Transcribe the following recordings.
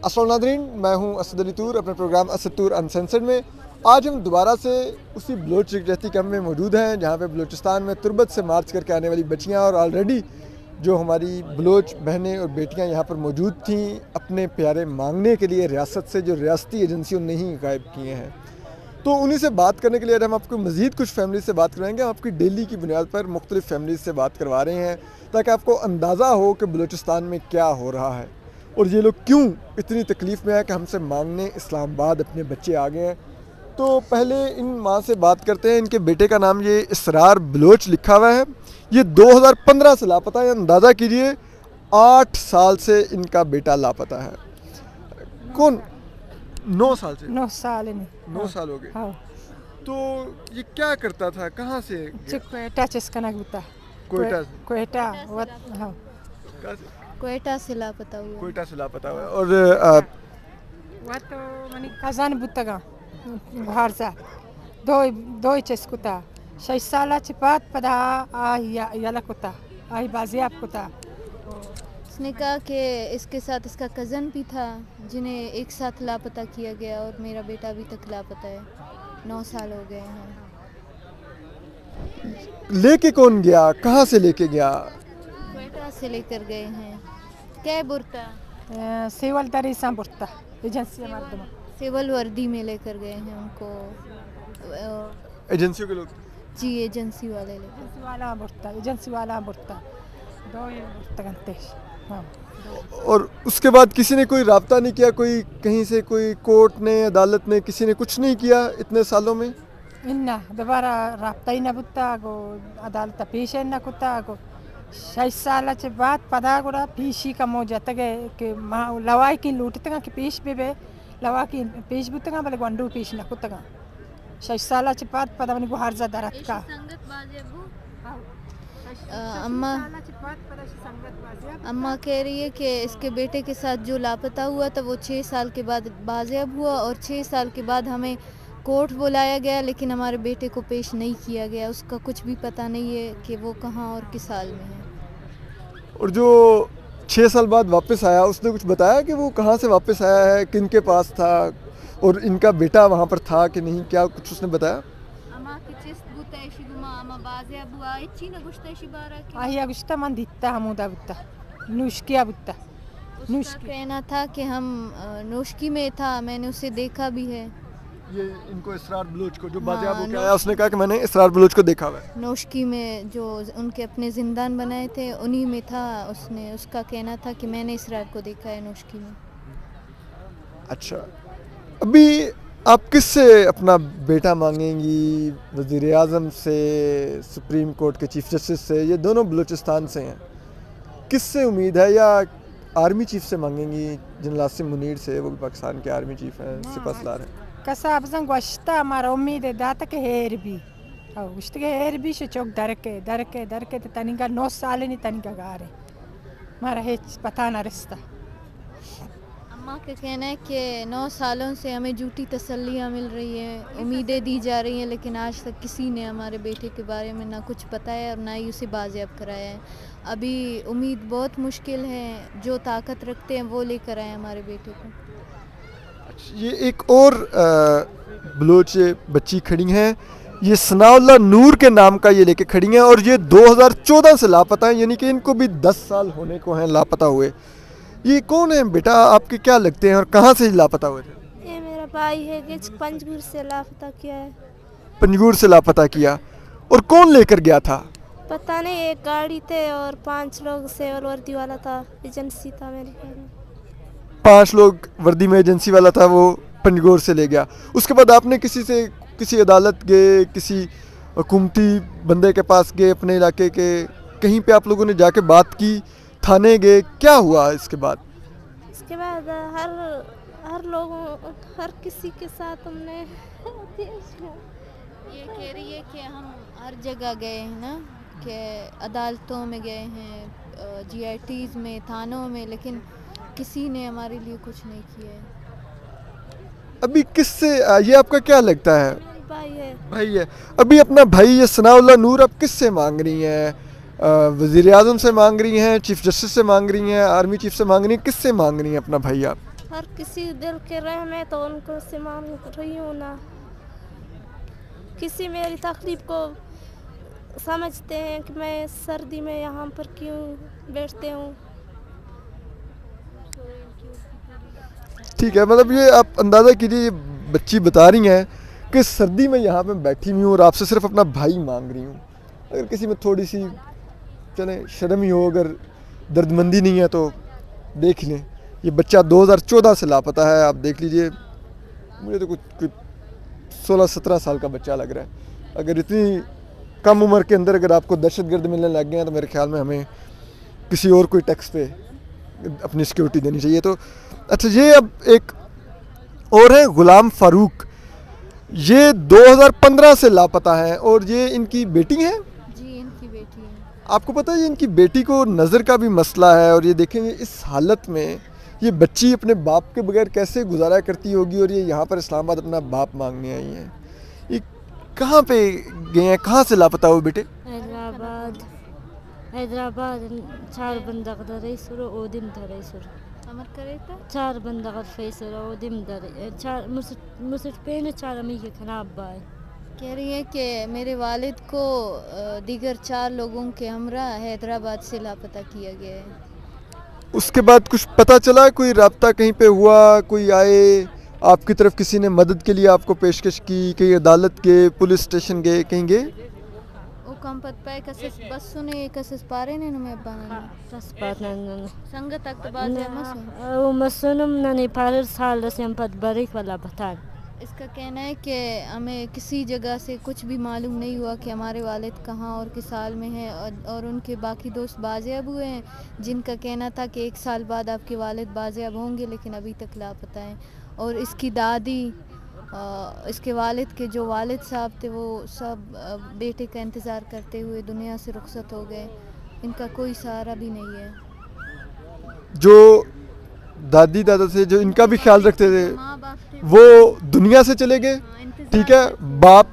السلام ناظرین، میں ہوں اسد علی طور اپنے پروگرام اسد طور انسنسرڈ میں. آج ہم دوبارہ سے اسی بلوچ رہتی کیمپ میں موجود ہیں جہاں پہ بلوچستان میں تربت سے مارچ کر کے آنے والی بچیاں اور آلریڈی جو ہماری بلوچ بہنیں اور بیٹیاں یہاں پر موجود تھیں اپنے پیارے مانگنے کے لیے ریاست سے، جو ریاستی ایجنسیوں نے ہی غائب کیے ہیں. تو انہی سے بات کرنے کے لیے ہم آپ کو مزید کچھ فیملیز سے بات کروائیں گے. ہم آپ کی ڈیلی کی بنیاد پر مختلف فیملیز سے بات کروا رہے ہیں تاکہ آپ کو اندازہ ہو کہ بلوچستان میں کیا ہو رہا ہے اور یہ لوگ کیوں اتنی تکلیف میں ہے کہ ہم سے مانگنے اسلام آباد اپنے بچے آ گئے ہیں. تو پہلے ان ماں سے بات کرتے ہیں. ان کے بیٹے کا نام یہ اسرار بلوچ لکھا ہوا ہے. یہ 2015 سے لاپتہ ہے. اندازہ کیجئے 8 سال سے ان کا بیٹا لاپتہ ہے. کون 9 سال سے 9 سال 9 سال ہو گئے. ہاں. تو یہ کیا کرتا تھا؟ کہاں سے گیا؟ کوئٹہ چسکنک بتا کوئٹہ کوئٹہ ہاں کوئٹہ سے لاپتہ ہوا. کوئٹہ سے لاپتہ ہوا. اور وہ تو منی کزان بتگا بھارزا دو چسکتا 6 سالہ چپات پدا یلا کتا آئی بازیاب کتا. اس نے کہا کہ اس کے ساتھ اس کا کزن بھی تھا جنہیں ایک ساتھ لاپتہ کیا گیا اور میرا بیٹا ابھی تک لاپتہ ہے. 9 سال ہو گئے ہیں. لے کے کون گیا؟ کہاں سے لے کے گیا؟ کوئٹہ سے لے کر گئے ہیں. کیا برتا سیول دریساں برتا ایجنسی مردم سول وردی میں لے کر گئے ہیں ان کو. ایجنسیوں کے لوگ؟ جی ایجنسی والے لے کر. ایجنسی والا برتا دو برتا گنتیش. ہاں. اور اس کے بعد کسی نے کوئی رابطہ نہیں کیا؟ کوئی کہیں سے کوئی کورٹ نے، عدالت نے، کسی نے کچھ نہیں کیا اتنے سالوں میں؟ انہ دوبارہ رابطہ ہی نہ بتا گو عدالت پیش نہ کتا گو 6 سالہ چے بعد پدا گوڑا پیشی کا موجہ تگے کہ لوائی کی لوٹتگا کہ پیش بے لوائی کی پیش بتگا بلے گوانڈو پیش نہ کتگا 6 سالہ چے بعد پدا منی گو حرزہ درات کا. اماں کہہ رہی ہے کہ اس کے بیٹے کے ساتھ جو لاپتہ ہوا تھا وہ 6 سال کے بعد بازیاب ہوا اور 6 سال کے بعد ہمیں کورٹ بلایا گیا لیکن ہمارے بیٹے کو پیش نہیں کیا گیا. اس کا کچھ بھی پتہ نہیں ہے کہ وہ کہاں اور کس حال میں ہے. اور جو 6 سال بعد واپس آیا اس نے کچھ بتایا کہ وہ کہاں سے واپس آیا ہے، کن کے پاس تھا اور ان کا بیٹا وہاں پر تھا کہ نہیں؟ کیا کچھ اس نے بتایا؟ آہیا گشتہ من دیتا ہمودا بتا نوشکیا بتا. اس کا کہنا تھا کہ ہم نوشکی میں تھا. میں نے اسے دیکھا بھی ہے. یہ ان کو اسرار بلوچ کو جو بازیاب ہو کے آیا اس نے کہا کہ میں نے اسرار بلوچ کو دیکھا ہوا ہے. نوشکی میں جو ان کے اپنے زندان بنائے تھے انہی میں تھا. اس کا کہنا تھا کہ میں نے اسرار کو دیکھا ہے نوشکی میں. اچھا، ابھی آپ کس سے اپنا بیٹا مانگیں گی؟ وزیر اعظم سے، سپریم کورٹ کے چیف جسٹس سے؟ یہ دونوں بلوچستان سے ہیں. کس سے امید ہے؟ یا آرمی چیف سے مانگیں گی؟ جنرل عاصم منیر سے، وہ بھی پاکستان کے آرمی چیف ہیں، سپہ سالار ہیں. کسا بزن گوشتا ہمارا امید ہے داتا کہ ہیر بھی گوشتا کہ ہیر بھی شو چوک درکے تو تنگا 9 سال نہیں تنگا گارے ہمارا ہیچ پتہ نہ رستا. اماں کا کہنا ہے کہ 9 سالوں سے ہمیں جھوٹی تسلیاں مل رہی ہیں، امیدیں دی جا رہی ہیں لیکن آج تک کسی نے ہمارے بیٹے کے بارے میں نہ کچھ بتایا اور نہ ہی اسے بازیاب کرایا ہے. ابھی امید بہت مشکل ہے. جو طاقت رکھتے ہیں وہ لے کر آئے ہمارے بیٹے کو. یہ ایک اور بلوچ بچی کھڑی ہیں، یہ ثناء اللہ نور کے نام کا یہ لے کے کھڑی ہیں اور یہ 2014 سے لاپتہ ہیں، یعنی کہ ان کو بھی 10 سال ہونے کو ہیں لاپتہ ہوئے. یہ کون ہیں بیٹا؟ آپ کے کیا لگتے ہیں اور کہاں سے لاپتہ ہوئے تھے؟ یہ میرا بھائی ہے کہ پنجگور سے لاپتہ کیا ہے. پنجگور سے لاپتہ کیا. اور کون لے کر گیا تھا؟ پتہ نہیں. ایک گاڑی تھے اور 5 لوگ سیول وردی والا تھا، ایجنسی تھا میرے خیال میں. 5 لوگ وردی میں ایجنسی والا تھا، وہ پنجگور سے لے گیا. اس کے بعد آپ نے کسی عدالت گئے، کسی حکومتی بندے کے پاس گئے اپنے علاقے کے؟ کہیں پہ آپ لوگوں نے جا کے بات کی؟ تھانے گئے؟ کیا ہوا اس کے بعد؟ اس کے بعد ہر کسی کے ساتھ ہم نے یہ کہہ رہی ہے کہ ہم ہر جگہ گئے ہیں نا، کہ عدالتوں میں گئے ہیں، جی آئی ٹیز میں، تھانوں میں، لیکن کسی نے ہمارے لیے کچھ نہیں کیا ہے. ابھی کس سے یہ آپ کا کیا لگتا ہے؟ بھائی ہے. ابھی اپنا بھائی یہ ثناء اللہ نور اب کس سے مانگ رہی ہیں؟ وزیر اعظم سے مانگ رہی ہیں، چیف جسٹس سے مانگ رہی ہیں، آرمی چیف سے مانگ رہی ہیں، کس سے مانگ رہی ہیں اپنا بھائی آپ؟ हर किसी दिल के रहम है तो उनको से मांग रही हूँ ना, किसी मेरी तकलीफ को समझते हैं कि मैं सर्दी में यहाँ पर क्यों बैठते हूँ। ठीक है, मतलब ये आप अंदाज़ा कीजिए, ये बच्ची बता रही हैं कि सर्दी में यहाँ पे बैठी हुई हूँ और आपसे सिर्फ अपना भाई मांग रही हूँ। अगर किसी में थोड़ी सी चले शर्म ही हो, अगर दर्दमंदी नहीं है तो देख लें। ये बच्चा 2014 से लापता है, आप देख लीजिए। मुझे तो कुछ 16-17 साल का बच्चा लग रहा है। अगर इतनी कम उम्र के अंदर अगर आपको दहशतगर्द मिलने लग गए हैं तो मेरे ख्याल में हमें किसी और कोई टैक्स पे अपनी सिक्योरिटी देनी चाहिए। तो अच्छा, ये अब एक और है गुलाम फारूक, ये 2015 से लापता हैं और ये इनकी बेटी हैं। जी, इनकी बेटी है। आपको पता है ये इनकी बेटी को नज़र का भी मसला है, और ये देखेंगे इस हालत में ये बच्ची अपने बाप के बगैर कैसे गुजारा करती होगी, और ये यहाँ पर इस्लामाबाद अपना बाप मांगने आई हैं। ये कहाँ पे गए हैं, कहाँ से लापता हुए बेटे? हैदराबाद 4 बंदा दरे सुर ओदिम दरे सुर अमर करे था 4 बंदा फैसर ओदिम दरे 4 मुसट पेन 4 अमी के खराब बाय। कह रही है कि मेरे वालिद को दीगर 4 लोगों के हमरा हैदराबाद से लापता किया गया है। उसके बाद कुछ पता चला, कोई राब्ता कहीं पे हुआ, कोई आए आपकी तरफ, किसी ने मदद के लिए आपको पेशकश की, कहीं अदालत गए, पुलिस स्टेशन गए, कहीं गए? वो कम पत पाए कसस बस सुने कसस पारे ने में बाना रस बात न संगत तक बाज मस ओ मसनम न पार साल से हम पत बरिक वाला बता। इसका कहना है कि हमें किसी जगह से कुछ भी मालूम नहीं हुआ कि हमारे वालिद कहाँ और किस साल में हैं, और उनके बाकी दोस्त बाज़ेब हुए हैं जिनका कहना था कि 1 साल बाद आपके वालिद बाज़ेब होंगे, लेकिन अभी तक लापता हैं। और इसकी दादी, इसके वालिद के जो वालिद साहब थे वो सब बेटे का इंतज़ार करते हुए दुनिया से रुखसत हो गए। इनका कोई सहारा भी नहीं है। जो दादी दादा से जो इनका भी ख्याल रखते थे माँ बाप थे वो दुनिया से चले गए, ठीक है, बाप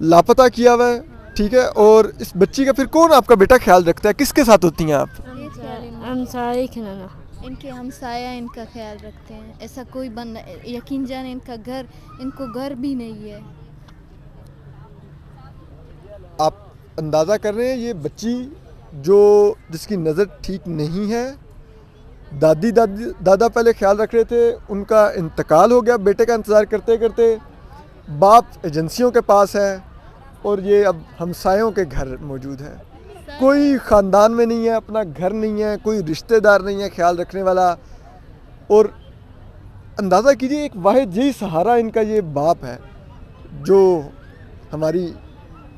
लापता किया हुआ है, ठीक है। और इस बच्ची का फिर कौन आपका बेटा ख्याल रखता है, किसके साथ होती हैं आप? हम सारे खना इनके हमसाया इनका ख्याल रखते हैं। ऐसा कोई बंदा, यकीन जाने इनको घर भी नहीं है। आप अंदाज़ा कर रहे हैं ये बच्ची जो जिसकी नज़र ठीक नहीं है, दादा पहले ख्याल रख रहे थे, उनका इंतकाल हो गया बेटे का इंतज़ार करते करते, बाप एजेंसियों के पास है और ये अब हमसायों के घर मौजूद है। कोई ख़ानदान में नहीं है, अपना घर नहीं है, कोई रिश्तेदार नहीं है ख्याल रखने वाला। और अंदाज़ा कीजिए एक वाहिद यही सहारा इनका ये बाप है जो हमारी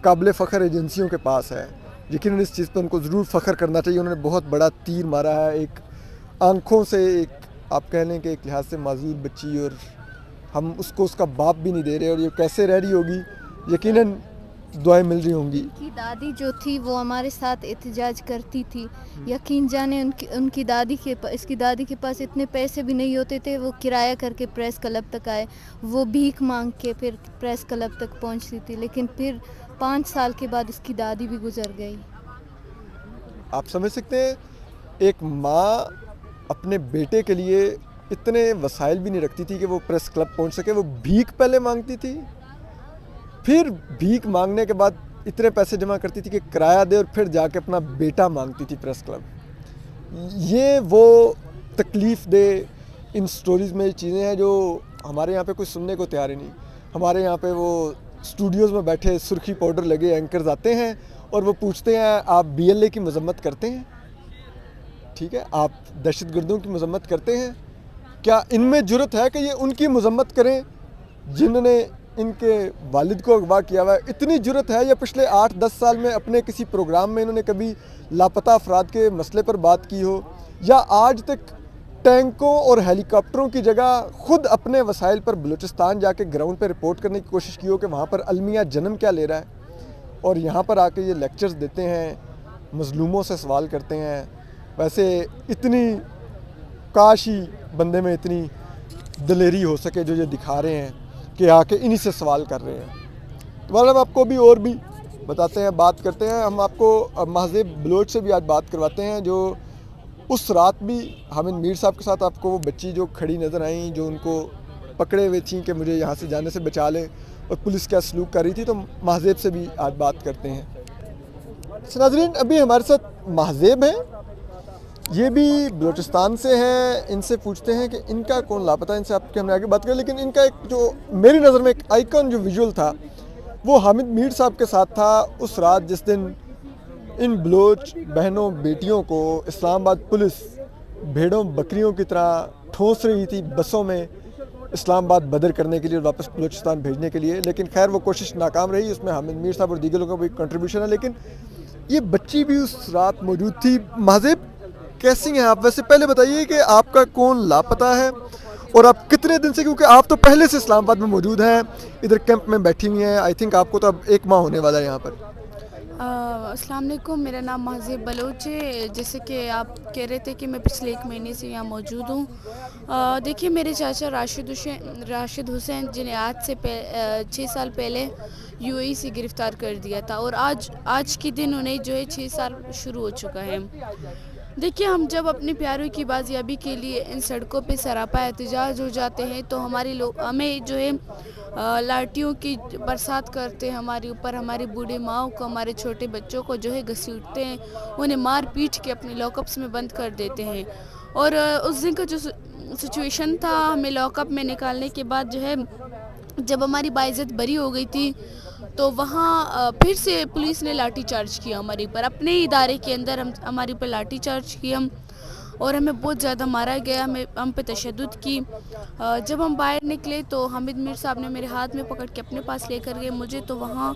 काबिल फ़ख्र एजेंसियों के पास है। यकीनन इस चीज़ पर उनको ज़रूर फ़ख्र करना चाहिए। उन्होंने बहुत बड़ा तीर मारा है, एक आँखों से, एक आप कह लें कि एक लिहाज से माजूर बच्ची, और हम उसको उसका बाप भी नहीं दे रहे, और ये कैसे रह रही होगी, यकीनन दुआएं मिल रही होंगी। उनकी दादी जो थी वो हमारे साथ एहतजाज करती थी। यकीन जाने इसकी दादी के पास इतने पैसे भी नहीं होते थे, वो किराया करके प्रेस क्लब तक आए, वो भीख मांग के फिर प्रेस क्लब तक पहुंचती थी। लेकिन फिर 5 साल के बाद इसकी दादी भी गुजर गई। आप समझ सकते हैं एक माँ अपने बेटे के लिए इतने वसाइल भी नहीं रखती थी कि वो प्रेस क्लब पहुंच सके। वो भीख पहले मांगती थी, फिर भीख मांगने के बाद इतने पैसे जमा करती थी कि किराया दे, और फिर जाके अपना बेटा मांगती थी प्रेस क्लब। ये वो तकलीफ़ दे इन स्टोरीज़ में चीज़ें हैं जो हमारे यहाँ पे कोई सुनने को तैयार ही नहीं। हमारे यहाँ पे वो स्टूडियोज़ में बैठे सुर्खी पाउडर लगे एंकर्स आते हैं और वो पूछते हैं आप BLA की मजम्मत करते हैं, ठीक है, आप दहशतगर्दों की मजम्मत करते हैं, क्या इनमें जुर्रत है कि ये उनकी मजम्मत करें जिन्होंने इनके वालिद को अगवा किया हुआ है? इतनी जुर्रत है या पिछले 8-10 साल में अपने किसी प्रोग्राम में इन्होंने कभी लापता अफराद के मसले पर बात की हो, या आज तक टैंकों और हेलीकॉप्टरों की जगह खुद अपने वसाइल पर बलूचिस्तान जाके ग्राउंड पर रिपोर्ट करने की कोशिश की हो कि वहाँ पर अलमिया जन्म क्या ले रहा है, और यहाँ पर आके ये लेक्चर्स देते हैं, मजलूमों से सवाल करते हैं। वैसे इतनी काश ही बंदे में इतनी दलेरी हो सके जो ये दिखा रहे हैं कि आके इन्हीं से सवाल कर रहे हैं। मतलब आपको भी और भी बताते हैं, बात करते हैं। हम आपको महज़ेब बलोच से भी आज बात करवाते हैं जो उस रात भी हामिद मीर साहब के साथ आपको वो बच्ची जो खड़ी नज़र आई, जो उनको पकड़े हुए थी कि मुझे यहाँ से जाने से बचा लें, और पुलिस क्या सलूक कर रही थी, तो महज़ेब से भी आज बात करते हैं। नाज़रीन, अभी हमारे साथ महज़ेब हैं, ये भी बलूचिस्तान से हैं। इनसे पूछते हैं कि इनका कौन लापता है, इनसे आपके हमने आगे बात करें। लेकिन इनका एक जो मेरी नज़र में एक आइकन जो विजुअल था वो हामिद मीर साहब के साथ था उस रात जिस दिन इन बलोच बहनों बेटियों को इस्लामाबाद पुलिस भेड़ों बकरियों की तरह ठोंस रही थी बसों में इस्लामाबाद बदर करने के लिए और वापस बलूचिस्तान भेजने के लिए। लेकिन खैर वो कोशिश नाकाम रही, उसमें हामिद मीर साहब और दीगर लोगों का भी कंट्रीब्यूशन है। लेकिन ये बच्ची भी उस रात मौजूद थी। महज़ेब, कैसी हैं आप? वैसे पहले बताइए कि आपका कौन लापता है और आप कितने दिन से, क्योंकि आप तो पहले से इस्लामाबाद में मौजूद हैं, इधर कैंप में बैठी हुई हैं, आई थिंक आपको तो अब 1 माह होने वाला है यहाँ पर। अस्सलाम वालेकुम, मेरा नाम महज़ेब बलोच है। जैसे कि आप कह रहे थे कि मैं पिछले 1 महीने से यहाँ मौजूद हूँ। देखिए, मेरे चाचा राशिद हुसैन जिन्हें आज से 6 साल पहले यूएई से गिरफ़्तार कर दिया था, और आज के दिन उन्हें जो है 6 साल शुरू हो चुका है। देखिए, हम जब अपने प्यारों की बाजियाबी के लिए इन सड़कों पे सरापा एहतजाज हो जाते हैं तो हमें जो है लाठियों की बरसात करते हैं हमारे ऊपर, हमारी बूढ़ी माओं को, हमारे छोटे बच्चों को जो है घसीटते हैं, उन्हें मार पीट के अपने लॉकअप्स में बंद कर देते हैं। और उस दिन का जो सिचुएशन था, हमें लॉकअप में निकालने के बाद जो है जब हमारी बाइज़्ज़त बरी हो गई थी तो वहाँ फिर से पुलिस ने लाठी चार्ज किया हमारे ऊपर, अपने इदारे के अंदर हमारे ऊपर लाठी चार्ज किया और हमें बहुत ज़्यादा मारा गया, हम पे तशद्दुद की। जब हम बाहर निकले तो हामिद मीर साहब ने मेरे हाथ में पकड़ के अपने पास लेकर गए मुझे, तो वहाँ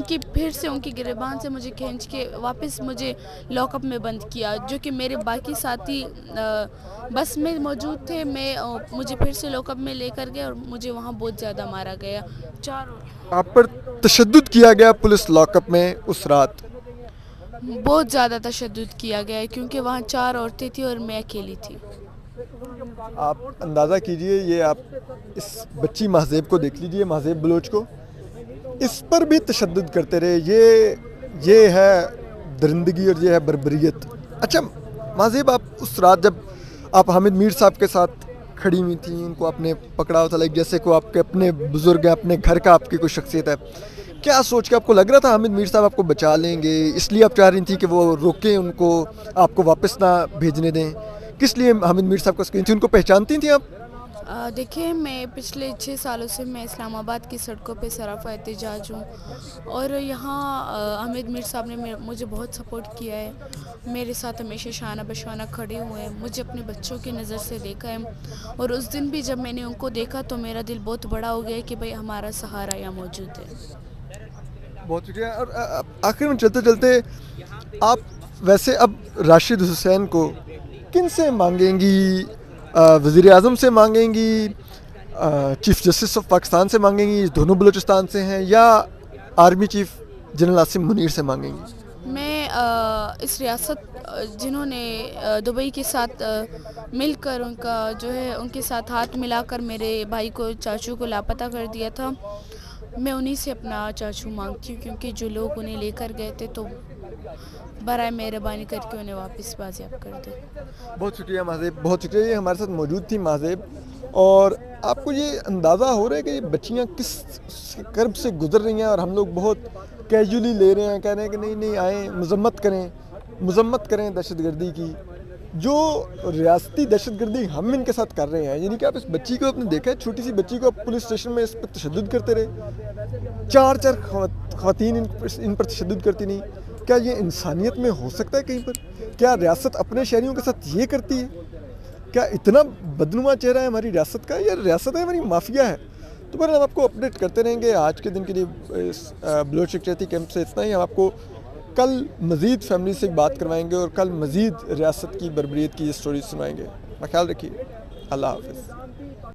फिर से उनकी गिरबान से मुझे खींच के वापस मुझे लॉकअप में बंद किया, जो कि मेरे बाकी साथी बस में मौजूद थे। मुझे फिर से लॉकअप में लेकर गए और मुझे वहाँ बहुत ज़्यादा मारा गया। आप पर तशद्दुद किया गया पुलिस लॉकअप में उस रात? बहुत ज़्यादा तशद्दुद किया गया है, क्योंकि वहाँ 4 औरतें थी और मैं अकेली थी। आप अंदाज़ा कीजिए, ये आप इस बच्ची महज़ेब को देख लीजिए, महज़ेब बलोच को, इस पर भी तशद्दुद करते रहे। ये है दरिंदगी और ये है बर्बरियत। अच्छा महज़ेब, आप उस रात जब आप हामिद मीर साहब के साथ खड़ी हुई थी, उनको आपने पकड़ा हुआ था, लाइक जैसे को आपके अपने बुज़ुर्ग हैं, अपने घर का आपकी कोई शख्सियत है, क्या सोच के आपको लग रहा था हामिद मीर साहब आपको बचा लेंगे, इसलिए आप चाह रही थी कि वो रोकें उनको, आपको वापस ना भेजने दें? किस लिए हामिद मीर साहब को स्क्रीन थी, उनको पहचानती थी आप? देखिए, मैं पिछले 6 सालों से मैं इस्लामाबाद की सड़कों पे सराफा एहतजाज हूँ और यहाँ हामिद मीर साहब ने मुझे बहुत सपोर्ट किया है, मेरे साथ हमेशा शाना बशाना खड़े हुए हैं, मुझे अपने बच्चों की नज़र से देखा है। और उस दिन भी जब मैंने उनको देखा तो मेरा दिल बहुत बड़ा हो गया कि भाई हमारा सहारा यहाँ मौजूद है। बहुत शुक्रिया। और आखिर में चलते चलते आप वैसे अब राशिद हुसैन को किन से मांगेंगी? वज़ीर आज़म से मांगेंगी, चीफ़ जस्टिस ऑफ पाकिस्तान से मांगेंगी, दोनों बलूचिस्तान से हैं, या army chief general Asim Munir से मांगेंगी? मैं इस रियासत जिन्होंने दुबई के साथ मिलकर उनके साथ हाथ मिलाकर मेरे भाई को, चाचू को लापता कर दिया था, मैं उन्हीं से अपना चाचू मांगती हूँ, क्योंकि जो लोग उन्हें लेकर गए थे तो बराए मेहरबानी करके उन्हें वापस बाजियाब कर दे। बहुत शुक्रिया महज़ेब, बहुत शुक्रिया। ये हमारे साथ मौजूद थी महज़ेब। और आपको ये अंदाज़ा हो रहा है कि ये बच्चियाँ किस कर्ब से गुजर रही हैं और हम लोग बहुत कैजुअली ले रहे हैं, कह रहे हैं कि नहीं आएँ, मज़म्मत करें दहशतगर्दी की, जो रियासती दहशतगर्दी हम इनके साथ कर रहे हैं। यानी कि आप इस बच्ची को आपने देखा है, छोटी सी बच्ची को आप पुलिस स्टेशन में इस पर तशद्दुद करते रहे, 4 ख़वातीन इन पर तशद्दुद करती नहीं। क्या ये इंसानियत में हो सकता है कहीं पर? क्या रियासत अपने शहरियों के साथ ये करती है? क्या इतना बदनुमा चेहरा है हमारी रियासत का? या रियासत है हमारी माफिया है? तो पर हम आपको अपडेट करते रहेंगे। आज के दिन के लिए इस बलोच यकजहती कैंप से इतना ही। हम आपको कल मज़ीद फैमिली से बात करवाएंगे और कल मज़ीद रियासत की बर्बरियत की स्टोरी सुनाएंगे। ख्याल रखिए। अल्लाह हाफ़िज़।